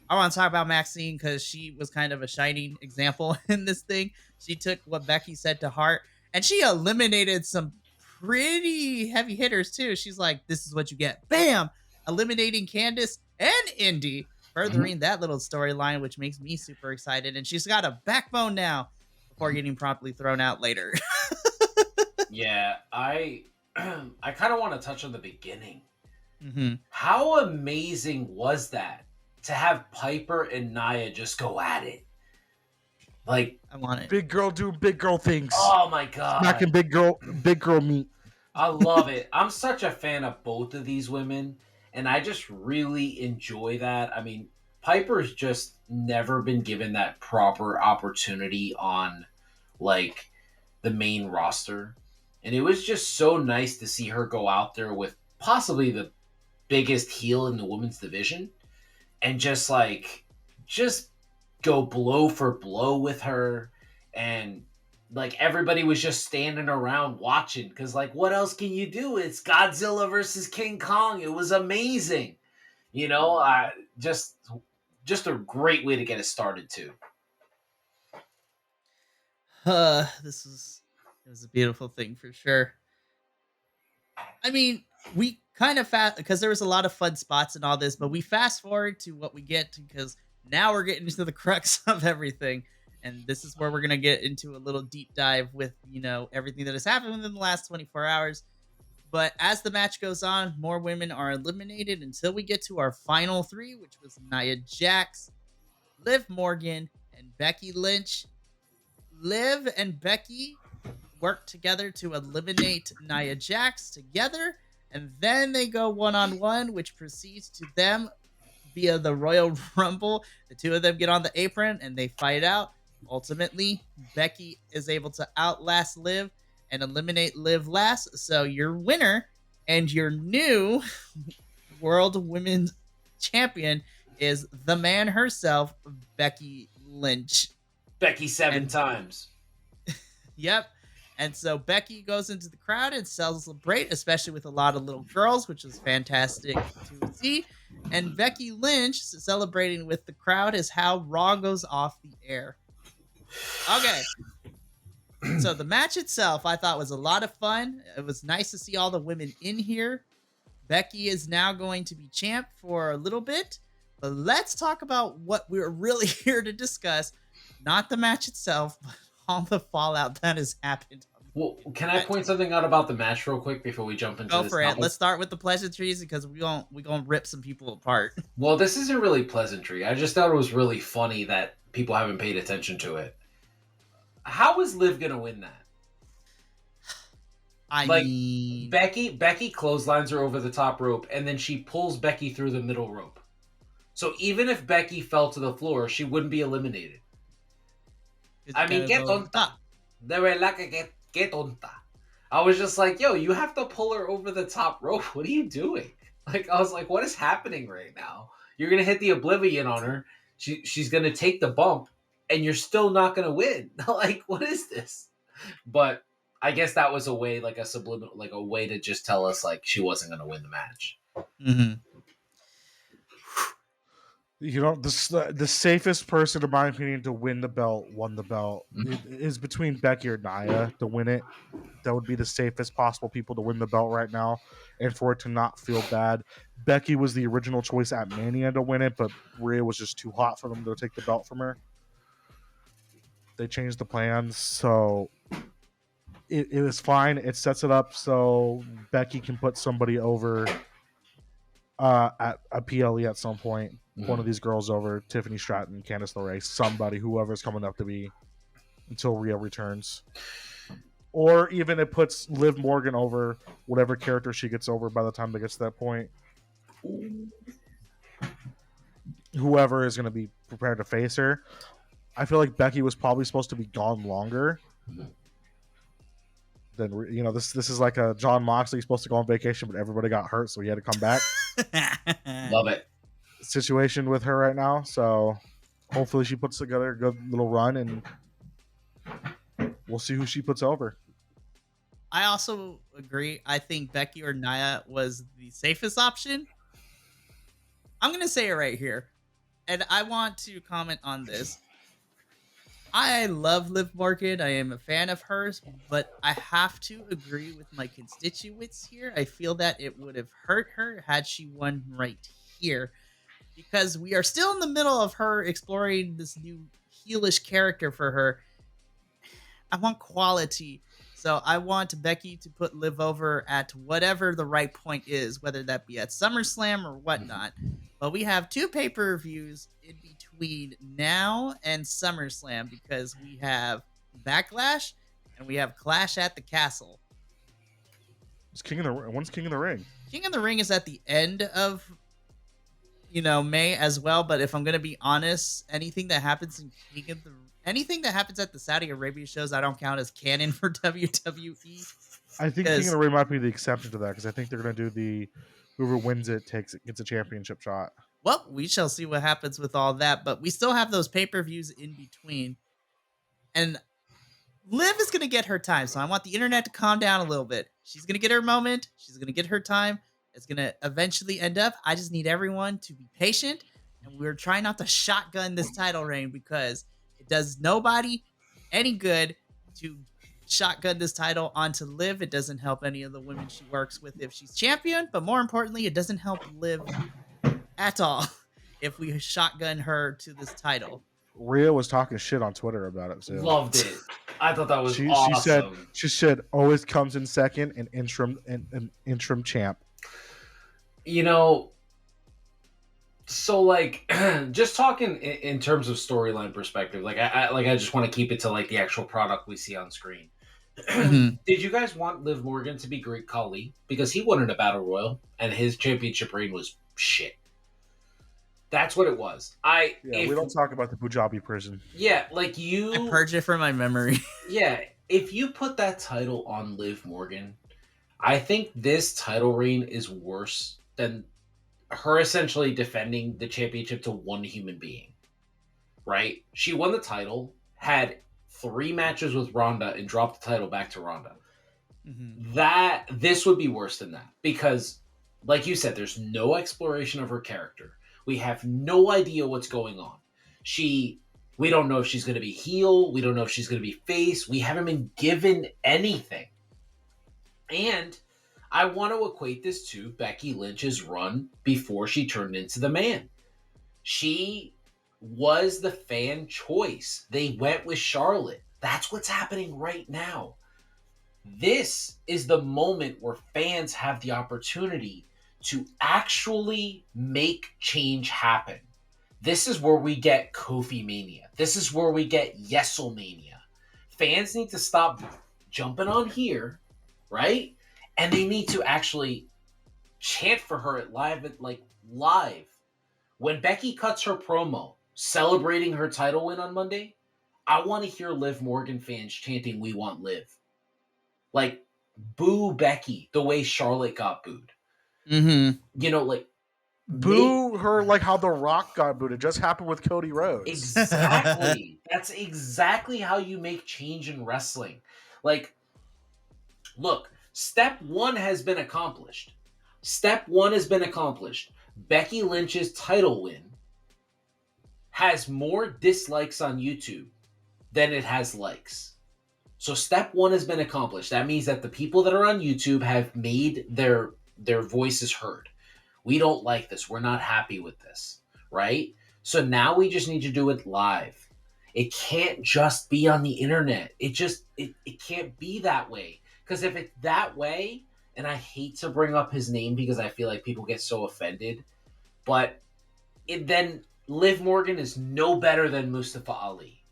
I want to talk about Maxine because she was kind of a shining example in this thing. She took what Becky said to heart, and she eliminated some pretty heavy hitters too. She's like, this is what you get. Bam! Eliminating Candice and Indy, furthering that little storyline, which makes me super excited. And she's got a backbone now before getting promptly thrown out later. Yeah, I kind of want to touch on the beginning. Mm-hmm. How amazing was that to have Piper and Nia just go at it? Like, I want it. Big girl doing big girl things. Oh my god, smacking big girl meat. I love it. I'm such a fan of both of these women, and I just really enjoy that. I mean, Piper's just never been given that proper opportunity on like the main roster, and it was just so nice to see her go out there with possibly the biggest heel in the women's division and just go blow for blow with her. And like everybody was just standing around watching because like what else can you do? It's Godzilla versus King Kong. It was amazing, you know. Just a great way to get it started too. It was a beautiful thing for sure. I mean, we kind of fast because there was a lot of fun spots and all this, but we fast forward to what we get because now we're getting into the crux of everything. And this is where we're going to get into a little deep dive with, everything that has happened within the last 24 hours. But as the match goes on, more women are eliminated until we get to our final three, which was Nia Jax, Liv Morgan, and Becky Lynch. Liv and Becky work together to eliminate Nia Jax together, and then they go one-on-one, which proceeds to them via the Royal Rumble. The two of them get on the apron, and they fight out. Ultimately, Becky is able to outlast Liv and eliminate Liv last. So your winner and your new World Women's Champion is the man herself, Becky Lynch. Becky seven times. Yep. And so Becky goes into the crowd and celebrate, especially with a lot of little girls, which was fantastic to see. And Becky Lynch celebrating with the crowd is how Raw goes off the air. Okay. So the match itself, I thought was a lot of fun. It was nice to see all the women in here. Becky is now going to be champ for a little bit. But let's talk about what we're really here to discuss. Not the match itself, but all the fallout that has happened. Well, can I point something out about the match real quick before we jump into this? Go for it. Let's start with the pleasantries because we're gonna rip some people apart. Well, this isn't really pleasantry. I just thought it was really funny that people haven't paid attention to it. How is Liv gonna win that? I mean, Becky clotheslines her over the top rope, and then she pulls Becky through the middle rope. So even if Becky fell to the floor, she wouldn't be eliminated. 'cause you I mean, gotta que go over the tonta. top. De verdad que tonta. I was just like, yo, you have to pull her over the top rope. What are you doing? Like, I was like, what is happening right now? You're gonna hit the oblivion on her. She's gonna take the bump, and you're still not gonna win. Like, what is this? But I guess that was a way, like a subliminal, like a way to just tell us like she wasn't gonna win the match. Mm-hmm. You know, the safest person, in my opinion, to win the belt, won the belt. It is between Becky or Nia to win it. That would be the safest possible people to win the belt right now, and for it to not feel bad. Becky was the original choice at Mania to win it, but Rhea was just too hot for them to take the belt from her. They changed the plans, so it was fine. It sets it up so Becky can put somebody over at a PLE at some point. One of these girls over, Tiffany Stratton, Candice LeRae, somebody, whoever's coming up to be until Rhea returns. Or even it puts Liv Morgan over whatever character she gets over by the time it gets to that point. Whoever is going to be prepared to face her. I feel like Becky was probably supposed to be gone longer. Then, you know, this is like a John Moxley supposed to go on vacation, but everybody got hurt, so he had to come back. Love it. Situation with her right now. So hopefully she puts together a good little run, and we'll see who she puts over. I also agree. I think Becky or Nia was the safest option. I'm going to say it right here. And I want to comment on this. I love Liv Morgan. I am a fan of hers, but I have to agree with my constituents here. I feel that it would have hurt her had she won right here, because we are still in the middle of her exploring this new heelish character for her. I want quality. So I want Becky to put Liv over at whatever the right point is, whether that be at SummerSlam or whatnot. But we have 2 pay-per-views in between now and SummerSlam, because we have Backlash and we have Clash at the Castle. When's King of the Ring? King of the Ring is at the end of May as well. But if I'm gonna be honest, anything that happens at the Saudi Arabia shows, I don't count as canon for WWE. I think King of the Ring might be the exception to that, because I think they're going to do whoever wins it gets a championship shot. Well, we shall see what happens with all that, but we still have those pay-per-views in between. And Liv is going to get her time, so I want the internet to calm down a little bit. She's going to get her moment. She's going to get her time. It's going to eventually end up. I just need everyone to be patient, and we're trying not to shotgun this title reign, because it does nobody any good to shotgun this title onto Liv. It doesn't help any of the women she works with if she's champion, but more importantly, it doesn't help Liv at all if we shotgun her to this title. Rhea was talking shit on Twitter about it too. Loved it. I thought that was awesome. She said always comes in second and interim champ. You know, so like just talking in terms of storyline perspective, like I just want to keep it to like the actual product we see on screen. Did you guys want Liv Morgan to be Great Khali? Because he won in a battle royal and his championship reign was shit. That's what it was. We don't talk about the Punjabi prison. Yeah, like I purge it from my memory. Yeah, if you put that title on Liv Morgan, I think this title reign is worse than her essentially defending the championship to one human being. Right? She won the title, had 3 matches with Ronda, and dropped the title back to Ronda. This would be worse than that, because, like you said, there's no exploration of her character. We have no idea what's going on. We don't know if she's going to be heel. We don't know if she's going to be face. We haven't been given anything. And I want to equate this to Becky Lynch's run before she turned into the man. She was the fan choice. They went with Charlotte. That's what's happening right now. This is the moment where fans have the opportunity to actually make change happen. This is where we get Kofi Mania. This is where we get Yeselmania. Fans need to stop jumping on here, right? And they need to actually chant for her at live. When Becky cuts her promo celebrating her title win on Monday, I want to hear Liv Morgan fans chanting, "We want Liv." Like, boo Becky the way Charlotte got booed. You know, like, boo her like how The Rock got booed. It just happened with Cody Rhodes. Exactly. That's exactly how you make change in wrestling. Like, look, step one has been accomplished. Step one has been accomplished. Becky Lynch's title win has more dislikes on YouTube than it has likes. So step one has been accomplished. That means that the people that are on YouTube have made their voices heard. We don't like this. We're not happy with this, right? So now we just need to do it live. It can't just be on the internet. It can't be that way. Because if it's that way, and I hate to bring up his name because I feel like people get so offended, but then Liv Morgan is no better than Mustafa Ali,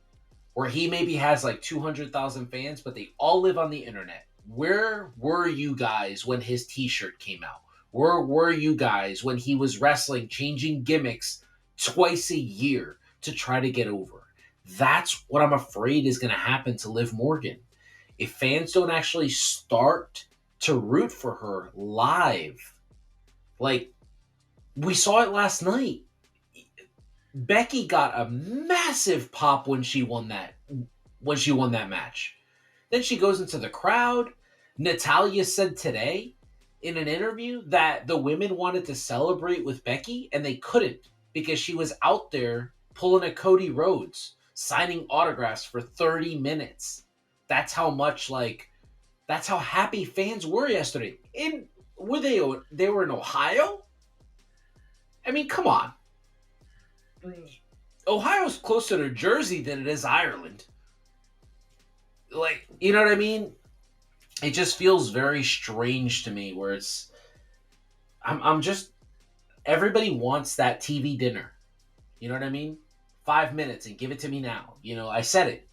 where he maybe has like 200,000 fans, but they all live on the internet. Where were you guys when his t-shirt came out? Where were you guys when he was wrestling, changing gimmicks twice a year to try to get over? That's what I'm afraid is going to happen to Liv Morgan. If fans don't actually start to root for her live, like we saw it last night. Becky got a massive pop when she won that match. Then she goes into the crowd. Natalya said today in an interview that the women wanted to celebrate with Becky and they couldn't because she was out there pulling a Cody Rhodes, signing autographs for 30 minutes. That's how happy fans were yesterday. They were in Ohio? I mean, come on. Ohio's closer to Jersey than it is Ireland. Like, you know what I mean? It just feels very strange to me where I'm just, everybody wants that TV dinner. You know what I mean? 5 minutes and give it to me now. You know, I said it.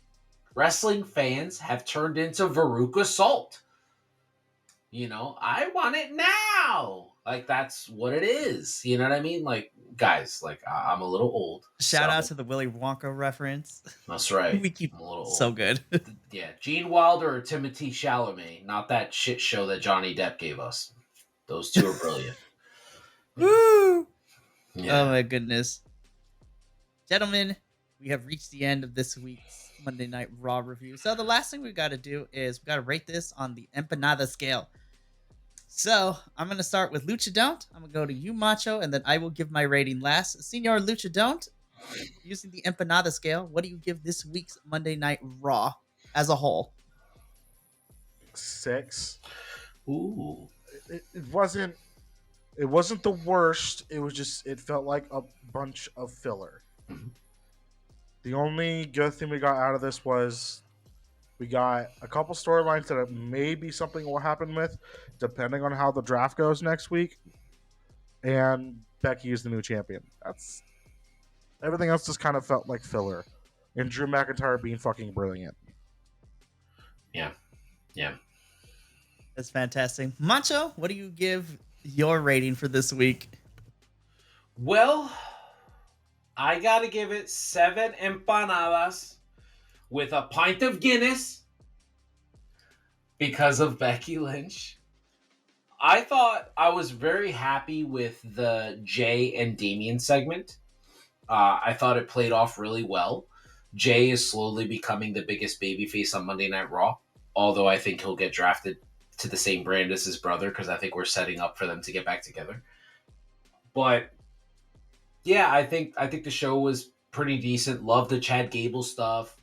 Wrestling fans have turned into Veruca Salt. You know, I want it now. Like, that's what it is. You know what I mean? Like, guys, like, I'm a little old. Shout out to the Willy Wonka reference. That's right. We keep I'm a little so old. good. Yeah, Gene Wilder or Timothée Chalamet, not that shit show that Johnny Depp gave us. Those two are brilliant. Woo! Yeah. Oh my goodness. Gentlemen, we have reached the end of this week's Monday Night Raw review. So the last thing we got to do is we got to rate this on the empanada scale. So I'm going to start with Lucha Don't. I'm going to go to you, Macho, and then I will give my rating last. Senor Lucha Don't, using the empanada scale, what do you give this week's Monday Night Raw as a whole? 6. Ooh. It wasn't the worst. It was just, it felt like a bunch of filler. Mhm. The only good thing we got out of this was we got a couple storylines that maybe something will happen with, depending on how the draft goes next week. And Becky is the new champion. That's everything else just kind of felt like filler. And Drew McIntyre being fucking brilliant. Yeah. That's fantastic. Macho, what do you give your rating for this week? Well, I gotta give it 7 empanadas with a pint of Guinness because of Becky Lynch. I thought I was very happy with the Jay and Damian segment. I thought it played off really well. Jay is slowly becoming the biggest babyface on Monday Night Raw, although I think he'll get drafted to the same brand as his brother because I think we're setting up for them to get back together. But yeah, I think the show was pretty decent. Loved the Chad Gable stuff.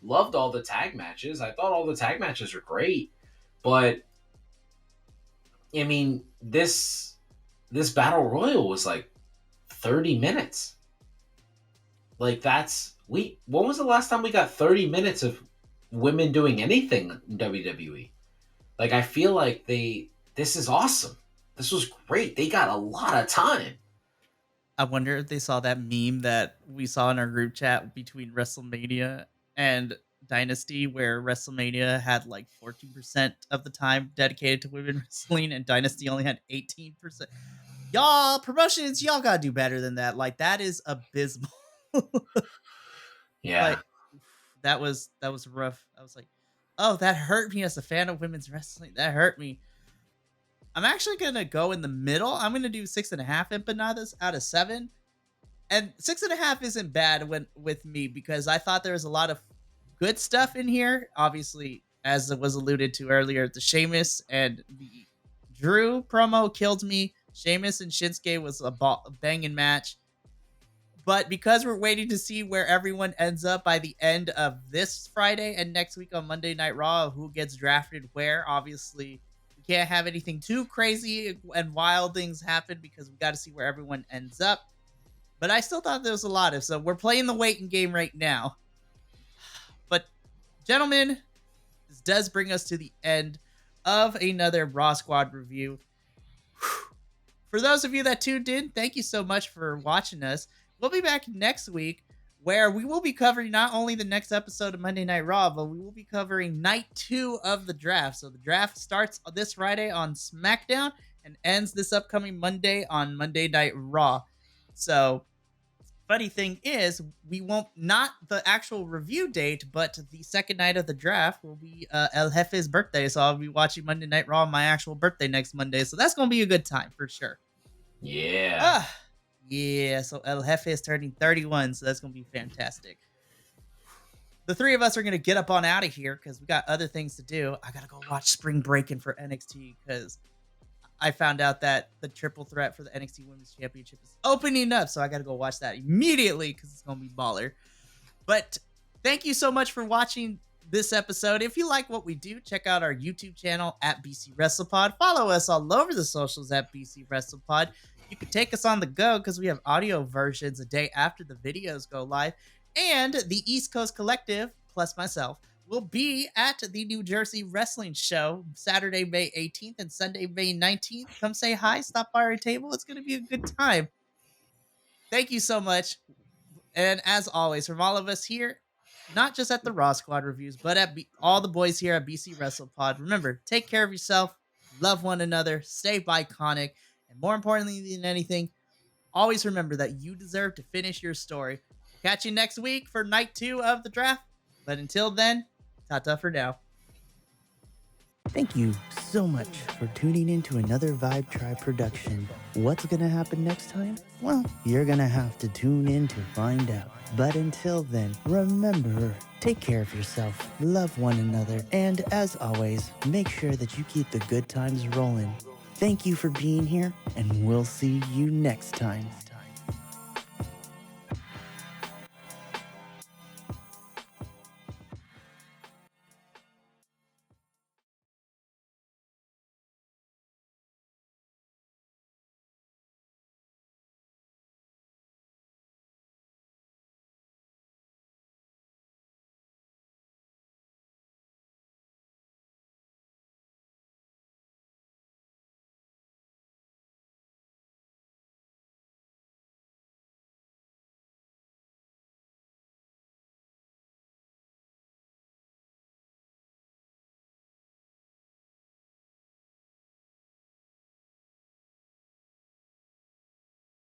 Loved all the tag matches. I thought all the tag matches were great. But I mean, this battle royal was like 30 minutes. Like when was the last time we got 30 minutes of women doing anything in WWE? Like, I feel like this is awesome. This was great. They got a lot of time. I wonder if they saw that meme that we saw in our group chat between WrestleMania and Dynasty, where WrestleMania had like 14% of the time dedicated to women wrestling and Dynasty only had 18%. Y'all, promotions, y'all gotta do better than that. Like, that is abysmal. Yeah. Like, that was rough. I was like, oh, that hurt me as a fan of women's wrestling. That hurt me. I'm actually gonna go in the middle. I'm gonna do 6.5 empanadas out of 7. And 6.5 isn't bad with me because I thought there was a lot of good stuff in here. Obviously, as it was alluded to earlier, the Sheamus and the Drew promo killed me. Sheamus and Shinsuke was a banging match. But because we're waiting to see where everyone ends up by the end of this Friday and next week on Monday Night Raw, who gets drafted where, obviously, we can't have anything too crazy and wild things happen because we got to see where everyone ends up. But I still thought there was a lot of, so we're playing the waiting game right now. But, gentlemen, this does bring us to the end of another Raw Squad review. For those of you that tuned in, thank you so much for watching us. We'll be back next week where we will be covering not only the next episode of Monday Night Raw, but we will be covering night 2 of the draft. So the draft starts this Friday on SmackDown and ends this upcoming Monday on Monday Night Raw. So, funny thing is, we won't, not the actual review date, but the second night of the draft will be El Jefe's birthday. So I'll be watching Monday Night Raw on my actual birthday next Monday. So that's going to be a good time for sure. Yeah. Yeah, so El Jefe is turning 31, so that's going to be fantastic. The three of us are going to get up on out of here because we got other things to do. I got to go watch Spring Breaking for NXT because I found out that the triple threat for the NXT Women's Championship is opening up, so I got to go watch that immediately because it's going to be baller. But thank you so much for watching this episode. If you like what we do, check out our YouTube channel at BC WrestlePod. Follow us all over the socials at BC WrestlePod. You can take us on the go because we have audio versions a day after the videos go live. And the East Coast Collective, plus myself, will be at the New Jersey Wrestling Show Saturday, May 18th and Sunday, May 19th. Come say hi, stop by our table. It's going to be a good time. Thank you so much. And as always, from all of us here, not just at the Raw Squad reviews, but at all the boys here at BC WrestlePod, remember, take care of yourself, love one another, stay iconic, and more importantly than anything, always remember that you deserve to finish your story. Catch you next week for night 2 of the draft. But until then, ta-ta for now. Thank you so much for tuning in to another Vibe Tribe production. What's gonna happen next time? Well, you're gonna have to tune in to find out. But until then, remember, take care of yourself, love one another, and as always, make sure that you keep the good times rolling. Thank you for being here, and we'll see you next time.